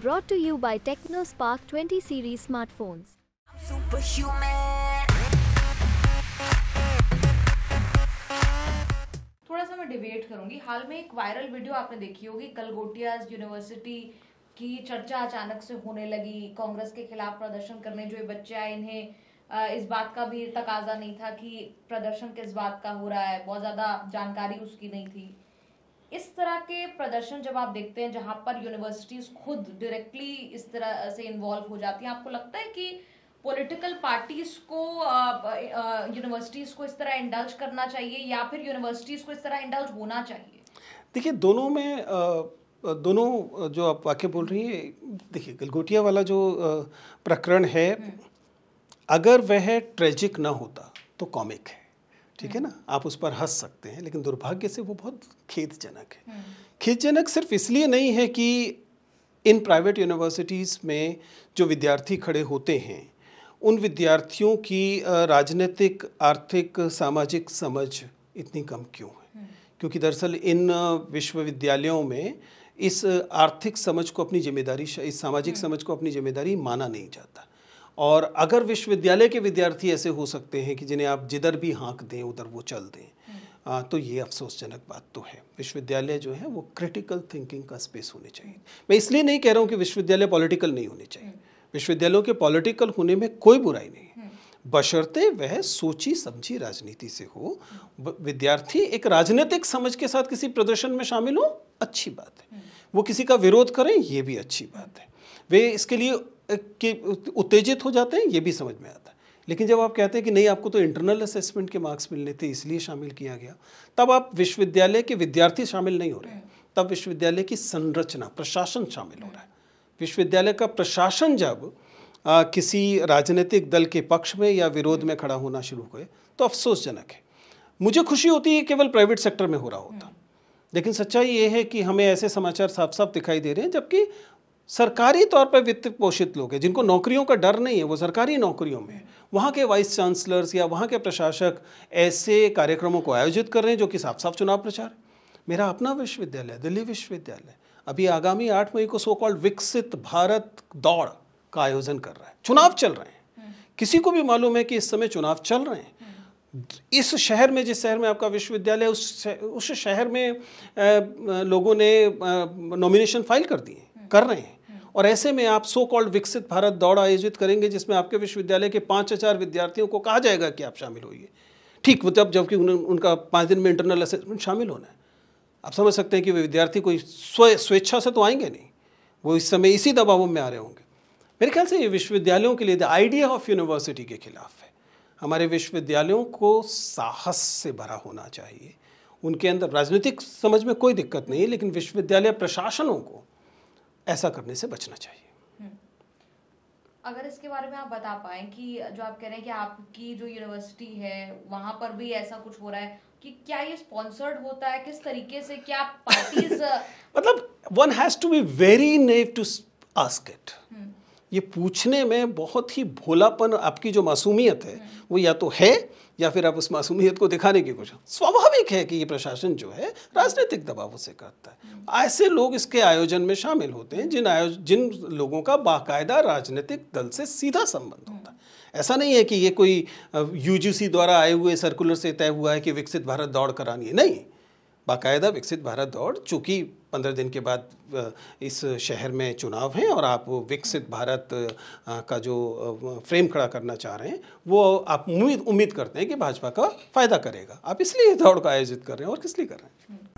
Brought to you by TechnoSpark 20 series smartphones. थोड़ा सा मैं डिबेट करूंगी। हाल में एक वायरल वीडियो आपने देखी होगी, गलगोटिया यूनिवर्सिटी की चर्चा अचानक से होने लगी। कांग्रेस के खिलाफ प्रदर्शन करने जो ये बच्चे आए, इन्हें इस बात का भी तकाजा नहीं था कि प्रदर्शन किस बात का हो रहा है, बहुत ज्यादा जानकारी उसकी नहीं थी। इस तरह के प्रदर्शन जब आप देखते हैं जहां पर यूनिवर्सिटीज खुद डायरेक्टली इस तरह से इन्वॉल्व हो जाती हैं, आपको लगता है कि पॉलिटिकल पार्टीज को यूनिवर्सिटीज को इस तरह इंडल्ज करना चाहिए या फिर यूनिवर्सिटीज को इस तरह इंडल्ज होना चाहिए? देखिए, दोनों में दोनों जो आप वाक्य बोल रही हैं, देखिए गलगोटिया वाला जो प्रकरण है, अगर वह ट्रेजिक ना होता तो कॉमिक है, ठीक है ना, आप उस पर हंस सकते हैं, लेकिन दुर्भाग्य से वो बहुत खेदजनक है। खेदजनक सिर्फ इसलिए नहीं है कि इन प्राइवेट यूनिवर्सिटीज़ में जो विद्यार्थी खड़े होते हैं, उन विद्यार्थियों की राजनीतिक, आर्थिक, सामाजिक समझ इतनी कम क्यों है? क्योंकि दरअसल इन विश्वविद्यालयों में इस आर्थिक समझ को अपनी जिम्मेदारी, इस सामाजिक समझ को अपनी जिम्मेदारी माना नहीं जाता। और अगर विश्वविद्यालय के विद्यार्थी ऐसे हो सकते हैं कि जिन्हें आप जिधर भी हाँक दें उधर वो चल दें, तो ये अफसोसजनक बात तो है। विश्वविद्यालय जो है वो क्रिटिकल थिंकिंग का स्पेस होने चाहिए। मैं इसलिए नहीं कह रहा हूँ कि विश्वविद्यालय पॉलिटिकल नहीं होने चाहिए। विश्वविद्यालयों के पॉलिटिकल होने में कोई बुराई नहीं है, बशर्ते वह सोची समझी राजनीति से हो। विद्यार्थी एक राजनीतिक समझ के साथ किसी प्रदर्शन में शामिल हो, अच्छी बात है। वो किसी का विरोध करें, ये भी अच्छी बात है। वे इसके लिए कि उत्तेजित हो जाते हैं, ये भी समझ में आता है। लेकिन जब आप कहते हैं कि नहीं, आपको तो इंटरनल असेसमेंट के मार्क्स मिलने थे इसलिए शामिल किया गया, तब आप विश्वविद्यालय के विद्यार्थी शामिल नहीं हो रहे, तब विश्वविद्यालय की संरचना, प्रशासन शामिल हो रहा है। विश्वविद्यालय का प्रशासन जब किसी राजनीतिक दल के पक्ष में या विरोध में खड़ा होना शुरू करे तो अफसोसजनक है। मुझे खुशी होती है केवल प्राइवेट सेक्टर में हो रहा होता, लेकिन सच्चाई ये है कि हमें ऐसे समाचार साफ साफ दिखाई दे रहे हैं जबकि सरकारी तौर पर वित्त पोषित लोग हैं जिनको नौकरियों का डर नहीं है, वो सरकारी नौकरियों में, वहाँ के वाइस चांसलर्स या वहाँ के प्रशासक ऐसे कार्यक्रमों को आयोजित कर रहे हैं जो कि साफ साफ चुनाव प्रचार है। मेरा अपना विश्वविद्यालय, दिल्ली विश्वविद्यालय, अभी आगामी 8 मई को सो कॉल्ड विकसित भारत दौड़ का आयोजन कर रहा है। चुनाव चल रहे हैं, किसी को भी मालूम है कि इस समय चुनाव चल रहे हैं। इस शहर में, जिस शहर में आपका विश्वविद्यालय, उस शहर में लोगों ने नॉमिनेशन फाइल कर दिए, कर रहे हैं। और ऐसे में आप सो कॉल्ड विकसित भारत दौड़ आयोजित करेंगे जिसमें आपके विश्वविद्यालय के 5000 विद्यार्थियों को कहा जाएगा कि आप शामिल होइए। ठीक, जबकि उनका 5 दिन में इंटरनल असेसमेंट शामिल होना है। आप समझ सकते हैं कि वे विद्यार्थी कोई स्वेच्छा से तो आएंगे नहीं, वो इस समय इसी दबाव में आ रहे होंगे। मेरे ख्याल से ये विश्वविद्यालयों के लिए द आइडिया ऑफ यूनिवर्सिटी के खिलाफ है। हमारे विश्वविद्यालयों को साहस से भरा होना चाहिए। उनके अंदर राजनीतिक समझ में कोई दिक्कत नहीं है, लेकिन विश्वविद्यालय प्रशासनों को ऐसा करने से बचना चाहिए। अगर इसके बारे में आप बता पाएं कि जो आप कह रहे हैं कि आपकी जो यूनिवर्सिटी है वहां पर भी ऐसा कुछ हो रहा है, कि क्या ये स्पॉन्सर्ड होता है, किस तरीके से, क्या पार्टीज मतलब one has to be very naive to ask it. ये पूछने में बहुत ही भोलापन, आपकी जो मासूमियत है वो या तो है या फिर आप उस मासूमियत को दिखाने की कोशिश। स्वाभाविक है कि ये प्रशासन जो है राजनीतिक दबाव से करता है। ऐसे लोग इसके आयोजन में शामिल होते हैं जिन लोगों का बाकायदा राजनीतिक दल से सीधा संबंध होता है। ऐसा नहीं है कि ये कोई यूजीसी द्वारा आए हुए सर्कुलर से तय हुआ है कि विकसित भारत दौड़ करानी है, नहीं। बाकायदा विकसित भारत दौड़, चूँकि 15 दिन के बाद इस शहर में चुनाव हैं और आप विकसित भारत का जो फ्रेम खड़ा करना चाह रहे हैं, वो आप उम्मीद करते हैं कि भाजपा का फ़ायदा करेगा। आप इसलिए दौड़ का आयोजित कर रहे हैं, और किस लिए कर रहे हैं?